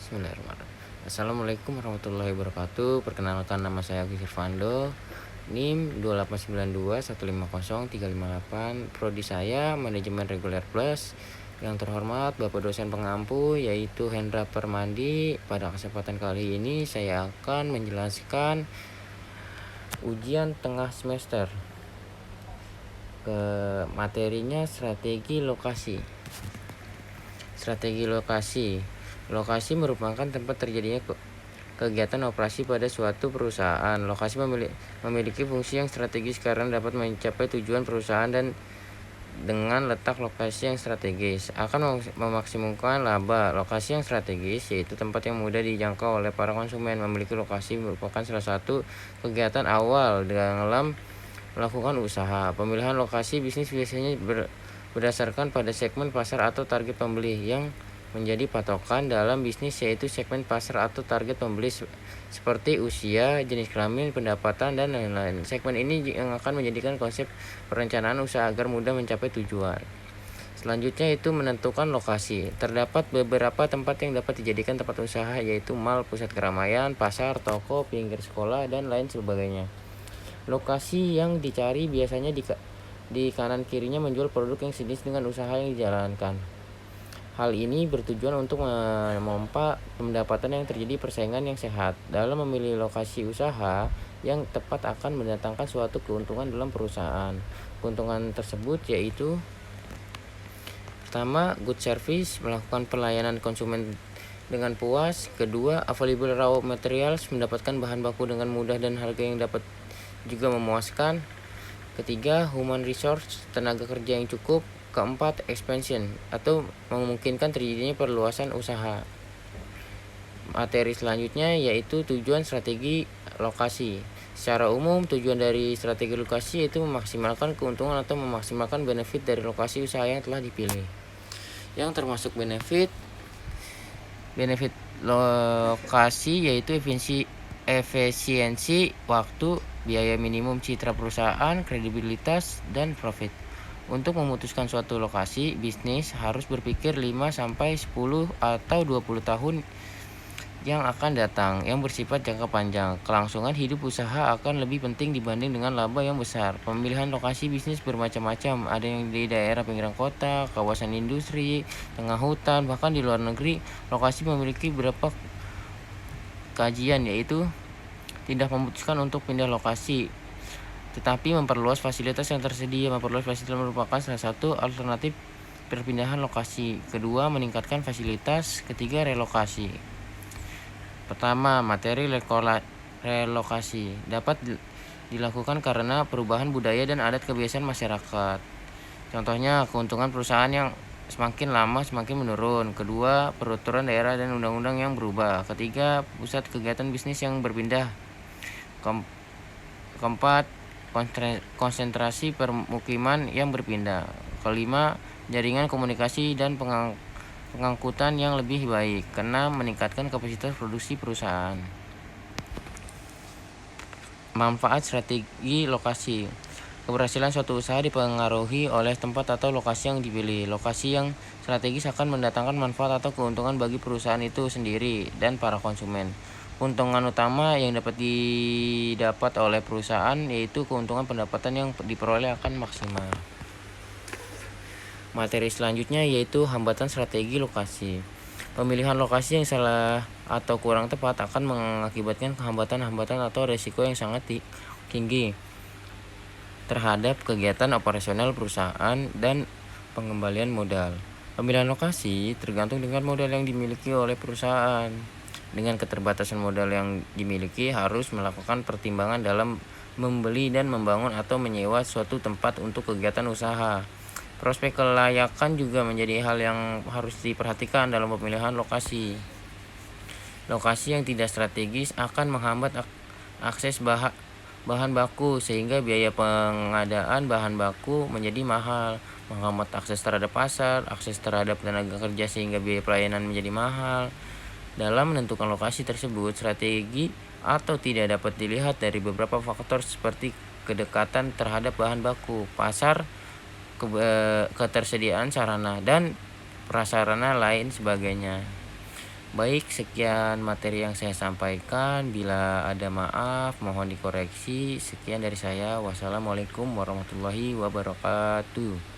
Bismillahirrahmanirrahim. Assalamualaikum warahmatullahi wabarakatuh. Perkenalkan, nama saya Agus Irfando, NIM 2892150 Prodi saya Manajemen Reguler Plus. Yang terhormat Bapak dosen pengampu yaitu Hendra Permandi. Pada kesempatan kali ini saya akan menjelaskan ujian tengah semester. Materinya strategi lokasi. Lokasi merupakan tempat terjadinya kegiatan operasi pada suatu perusahaan. Lokasi memiliki fungsi yang strategis karena dapat mencapai tujuan perusahaan, dan dengan letak lokasi yang strategis akan memaksimumkan laba. Lokasi yang strategis yaitu tempat yang mudah dijangkau oleh para konsumen. Memiliki lokasi merupakan salah satu kegiatan awal dalam melakukan usaha. Pemilihan lokasi bisnis biasanya berdasarkan pada segmen pasar atau target pembeli yang menjadi patokan dalam bisnis, yaitu segmen pasar atau target pembeli seperti usia, jenis kelamin, pendapatan, dan lain-lain. Segmen ini yang akan menjadikan konsep perencanaan usaha agar mudah mencapai tujuan. Selanjutnya itu menentukan lokasi. Terdapat beberapa tempat yang dapat dijadikan tempat usaha, yaitu mal, pusat keramaian, pasar, toko, pinggir sekolah, dan lain sebagainya. Lokasi yang dicari biasanya di kanan kirinya menjual produk yang sejenis dengan usaha yang dijalankan. Hal ini bertujuan untuk memompa pendapatan yang terjadi persaingan yang sehat. Dalam memilih lokasi usaha yang tepat akan mendatangkan suatu keuntungan dalam perusahaan. Keuntungan tersebut yaitu: pertama, good service, melakukan pelayanan konsumen dengan puas. Kedua, available raw materials, mendapatkan bahan baku dengan mudah dan harga yang dapat juga memuaskan. Ketiga, human resource, tenaga kerja yang cukup. Keempat, expansion, atau memungkinkan terjadinya perluasan usaha. Materi selanjutnya yaitu tujuan strategi lokasi. Secara umum, tujuan dari strategi lokasi yaitu memaksimalkan keuntungan atau memaksimalkan benefit dari lokasi usaha yang telah dipilih. Yang termasuk benefit lokasi yaitu efisiensi waktu, biaya minimum citra perusahaan, kredibilitas, dan profit. Untuk memutuskan suatu lokasi bisnis harus berpikir 5 sampai 10 atau 20 tahun yang akan datang, yang bersifat jangka panjang. Kelangsungan hidup usaha akan lebih penting dibanding dengan laba yang besar. Pemilihan lokasi bisnis bermacam-macam. Ada yang di daerah pinggiran kota, kawasan industri, tengah hutan, bahkan di luar negeri. Lokasi memiliki beberapa kajian, yaitu tidak memutuskan untuk pindah lokasi, tetapi memperluas fasilitas yang tersedia. Memperluas fasilitas merupakan salah satu alternatif perpindahan lokasi. Kedua, meningkatkan fasilitas. Ketiga, relokasi. Pertama, materi relokasi dapat dilakukan karena perubahan budaya dan adat kebiasaan masyarakat. Contohnya, keuntungan perusahaan yang semakin lama semakin menurun. Kedua, peraturan daerah dan undang-undang yang berubah. Ketiga, pusat kegiatan bisnis yang berpindah. Keempat, konsentrasi permukiman yang berpindah. Kelima, jaringan komunikasi dan pengangkutan yang lebih baik. Keenam, meningkatkan kapasitas produksi perusahaan. Manfaat strategi lokasi. Keberhasilan suatu usaha dipengaruhi oleh tempat atau lokasi yang dipilih. Lokasi yang strategis akan mendatangkan manfaat atau keuntungan bagi perusahaan itu sendiri dan para konsumen. Keuntungan utama yang dapat didapat oleh perusahaan yaitu keuntungan pendapatan yang diperoleh akan maksimal. Materi selanjutnya yaitu hambatan strategi lokasi. Pemilihan lokasi yang salah atau kurang tepat akan mengakibatkan hambatan atau risiko yang sangat tinggi terhadap kegiatan operasional perusahaan dan pengembalian modal. Pemilihan lokasi tergantung dengan modal yang dimiliki oleh perusahaan. Dengan keterbatasan modal yang dimiliki, harus melakukan pertimbangan dalam membeli dan membangun atau menyewa suatu tempat untuk kegiatan usaha. Prospek kelayakan juga menjadi hal yang harus diperhatikan dalam pemilihan lokasi. Lokasi yang tidak strategis akan menghambat akses bahan baku, sehingga biaya pengadaan bahan baku menjadi mahal, menghambat akses terhadap pasar, akses terhadap tenaga kerja, sehingga biaya pelayanan menjadi mahal. Dalam menentukan lokasi tersebut, strategi atau tidak dapat dilihat dari beberapa faktor seperti kedekatan terhadap bahan baku, pasar, ketersediaan sarana dan prasarana lain sebagainya. Baik, sekian materi yang saya sampaikan. Bila ada maaf, mohon dikoreksi. Sekian dari saya. Wassalamualaikum warahmatullahi wabarakatuh.